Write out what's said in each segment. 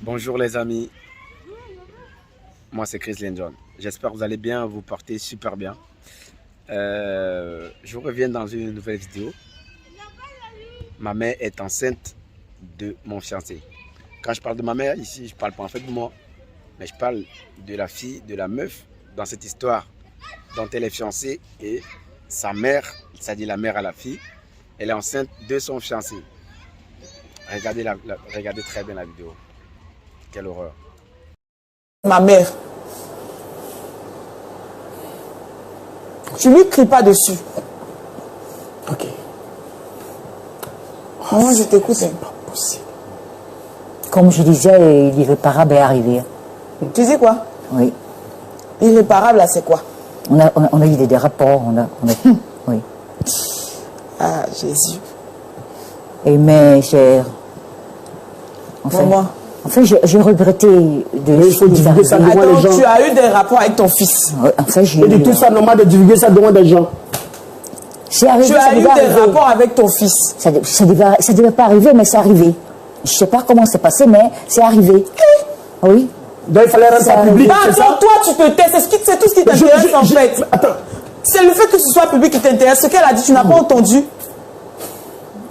Bonjour les amis, moi c'est Chris Lindon. J'espère que vous allez bien, vous portez super bien. Je vous reviens dans une nouvelle vidéo. Ma mère est enceinte de mon fiancé. Quand je parle de ma mère ici, je parle pas en fait de moi, mais je parle de la fille, de la meuf dans cette histoire dont elle est fiancée et sa mère, c'est-à-dire la mère à la fille, elle est enceinte de son fiancé. Regardez très bien la vidéo. Quelle horreur. Ma mère. Tu lui cries pas dessus. Ok. Moi, je t'écoute. C'est pas possible. Comme je disais, l'irréparable est arrivé. Tu dis quoi? Oui. Irréparable, là, c'est quoi? On a eu des rapports. Oui. Ah, Jésus. Et mais j'ai... Enfin, j'ai regretté de... Mais il faut divulguer ça devant les gens. Tu as eu des rapports avec ton fils. Enfin, j'ai... Et de tout ça, normal de divulguer ça devant des gens. C'est arrivé, Tu as eu des rapports avec ton fils. Ça devait pas arriver, mais c'est arrivé. Je sais pas comment c'est passé, mais c'est arrivé. Oui. Donc il fallait rendre ça public. Bah, attends, toi, tu te tais. C'est tout ce qui t'intéresse, en fait. Attends. C'est le fait que ce soit public qui t'intéresse. Ce qu'elle a dit, tu n'as pas entendu.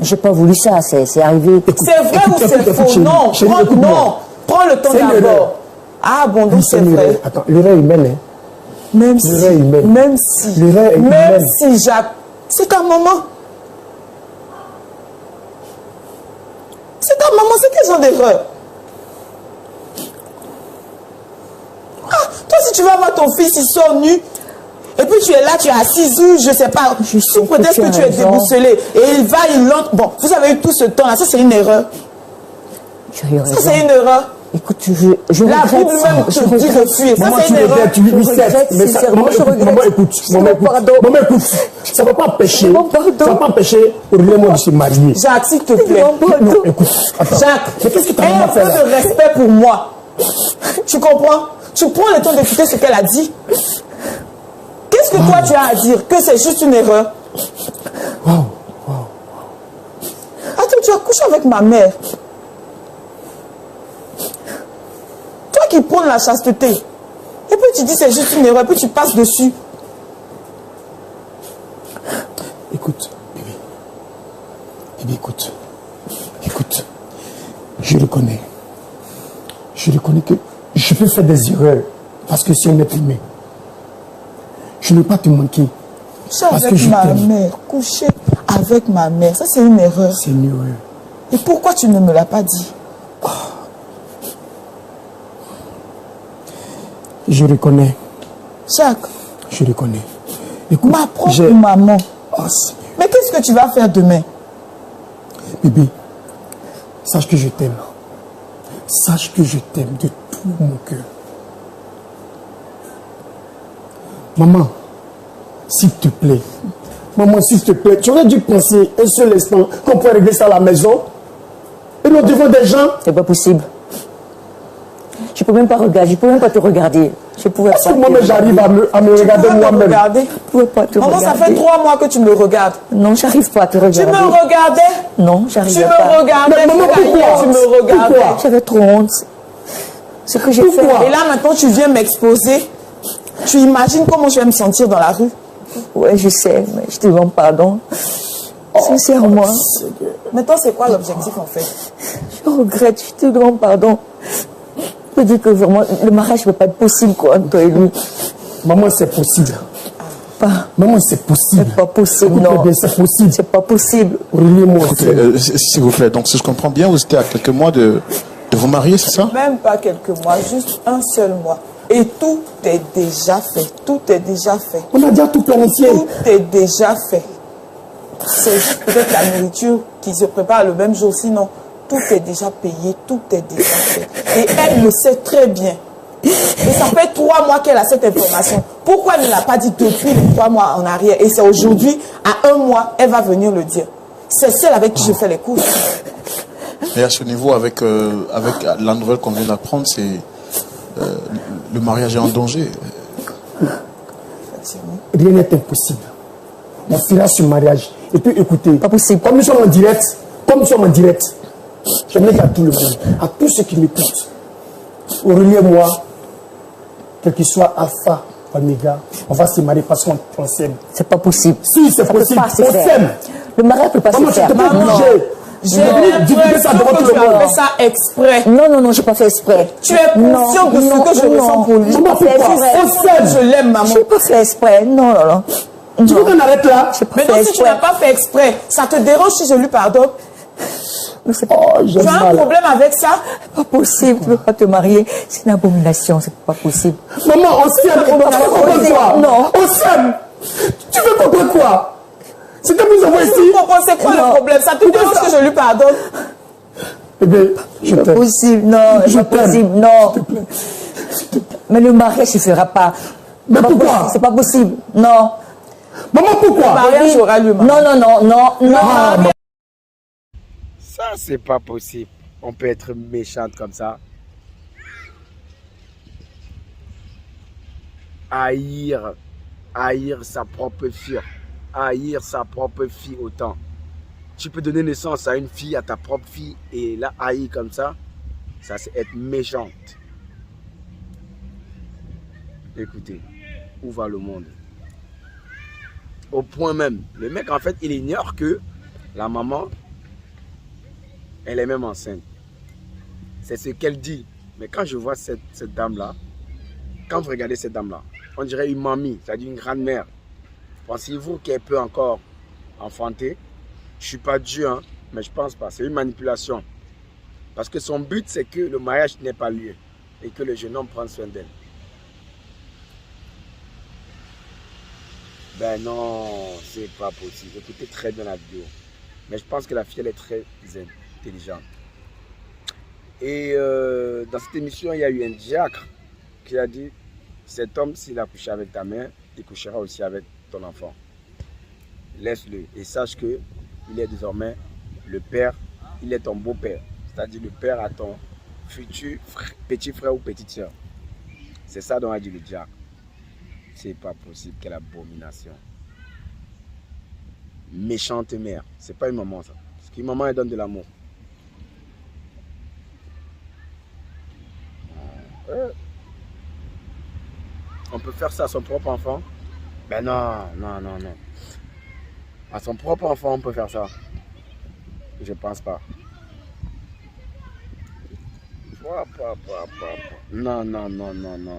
J'ai pas voulu ça, c'est arrivé. C'est vrai ou c'est faux? Non, non. Prends le temps d'abord. Ah bon, donc c'est vrai. Attends, l'erreur humaine, hein. Même si, Jacques, c'est ta maman. C'est ta maman, c'est quel genre d'erreur? Ah, toi si tu vas voir ton fils, il sort nu, et puis tu es là, tu es assise ou je sais pas, sous prétexte que tu es déboussolé, et il entre. Bon, vous avez eu tout ce temps là, ça c'est une erreur. Ça c'est une erreur. Écoute, je la Bible même te dit de fuir. Ça c'est une erreur. Maman écoute. Maman écoute. Ça ne va pas empêcher. Ça va pas empêcher Aurélien de se marier. Jacques, s'il te plaît. Non, écoute. Jacques, mais qu'est-ce que tu as un peu fait là? de respect pour moi. Tu comprends? Tu prends le temps d'écouter ce qu'elle a dit. Qu'est-ce que toi tu as à dire? Que c'est juste une erreur? Attends, tu as couché avec ma mère. Toi qui prends la chasteté. Et puis tu dis c'est juste une erreur, et puis tu passes dessus. Écoute, bébé. Bébé, écoute. Écoute. Je reconnais. Je reconnais que je peux faire des erreurs. Parce que si on est aimé, je ne vais pas te manquer. Parce que je t'aime. Coucher avec ma mère, ça c'est une erreur. C'est une erreur. Et pourquoi tu ne me l'as pas dit? Je reconnais. Jacques. Je reconnais. Écoute, ma propre maman. Oh, mais qu'est-ce que tu vas faire demain? Bébé, sache que je t'aime. Sache que je t'aime de tout mon cœur. Maman, s'il te plaît. Maman, s'il te plaît. Tu aurais dû penser un seul instant qu'on pourrait régler ça à la maison. Et nous devant des gens. C'est pas possible. Je peux même pas regarder, je peux même pas te regarder. Je pouvais pas. Moi, j'arrive à me regarder moi-même. Je pouvais pas te regarder. Maman, ça fait 3 mois que tu me regardes. Non, j'arrive pas à te regarder. Tu me regardais? Non, j'arrive pas. Tu me regardais? Maman, pourquoi? Tu me regardais? J'avais trop honte. Ce que j'ai fait. Et là, maintenant, tu viens m'exposer. Tu imagines comment je vais me sentir dans la rue? Ouais, je sais, mais je te demande pardon. Sincèrement. Maintenant, c'est quoi l'objectif en fait? Je regrette, je te demande pardon. Je peux dire que vraiment, le mariage ne peut pas être possible, quoi, entre toi et lui. Maman, c'est possible. Maman, c'est possible. C'est pas possible, non. C'est possible. C'est pas possible. Relis-moi. S'il vous plaît, donc si je comprends bien, vous étiez à quelques mois de vous marier, c'est ça? Même pas quelques mois, juste un seul mois. Et tout est déjà fait. Tout est déjà fait. On a déjà tout planifié. Tout est déjà fait. C'est juste peut-être la nourriture qui se prépare le même jour. Sinon, tout est déjà payé, tout est déjà fait. Et elle le sait très bien. Et ça fait 3 mois qu'elle a cette information. Pourquoi elle ne l'a pas dit depuis les 3 mois en arrière? Et c'est aujourd'hui, à 1 mois, elle va venir le dire. C'est celle avec qui je fais les courses. Et à ce niveau, avec la nouvelle qu'on vient d'apprendre, c'est le mariage est en danger. Rien n'est impossible. On fera ce mariage. Et puis écoutez, pas possible. Comme nous sommes en direct, j'aimerais qu'à tout le monde, à tous ceux qui m'écoutent, Aurélie et moi, quel qu'il soit Alpha ou Omega, on va se marier parce qu'on s'aime. C'est pas possible. Si, c'est Ça peut possible. pas se On faire. s'aime. Le mariage peut pas Maman, se tu faire. te peux Non. bouger. J'ai Divulguer ça devant tout l'impression que le tu as monde. fait ça exprès. Non, j'ai pas fait exprès. Tu es conscient de ce que je ressens pour lui. J'ai pas fait Pourquoi? exprès. On s'aime. Je l'aime, maman. J'ai pas fait exprès. Non. Tu veux qu'on arrête là? J'ai pas Mais fait non, si tu exprès. n'as pas fait exprès, ça te dérange si je lui pardonne? Oh, Tu j'ai as un mal. problème avec ça? C'est pas possible. Tu peux pas te marier. C'est une abomination. C'est pas possible. Maman, on s'aime. On va comprendre quoi? Non. On s'aime. Tu veux comprendre quoi? C'est que nous avons ici. Tu comprends, c'est quoi Non. le problème? Ça te Pourquoi dérange ça? que je lui pardonne? Bébé, je C'est pas t'aime. possible. Non, Je c'est pas t'aime. possible. Non. Mais le mariage se fera pas. Mais C'est pas pourquoi? possible, c'est pas possible. Non. Maman, pourquoi? Mariage aura lieu, maman. Non. Ah, non. Ça, c'est pas possible. On peut être méchante comme ça. Haïr sa propre fille. Haïr sa propre fille autant. Tu peux donner naissance à une fille, à ta propre fille, et la haïr comme ça, c'est être méchante. Écoutez, où va le monde? Au point même, le mec en fait, il ignore que la maman, elle est même enceinte. C'est ce qu'elle dit. Mais quand je vois cette dame-là, quand vous regardez cette dame-là, on dirait une mamie, c'est-à-dire une grand-mère. Pensez-vous qu'elle peut encore enfanter? Je ne suis pas Dieu, hein, mais je pense pas. C'est une manipulation. Parce que son but, c'est que le mariage n'ait pas lieu et que le jeune homme prenne soin d'elle. Ben non, c'est pas possible. Écoutez très bien la vidéo. Mais je pense que la fille, elle est très intelligente. Et dans cette émission, il y a eu un diacre qui a dit, cet homme, s'il a couché avec ta mère, il couchera aussi avec ton enfant. Laisse-le et sache que il est désormais le père, il est ton beau-père. C'est-à-dire le père à ton futur petit frère ou petite soeur. C'est ça dont a dit le diacre. C'est pas possible, quelle abomination. Méchante mère. C'est pas une maman ça. Parce qu'une maman elle donne de l'amour. On peut faire ça à son propre enfant? Ben non. À son propre enfant on peut faire ça. Je pense pas. Non.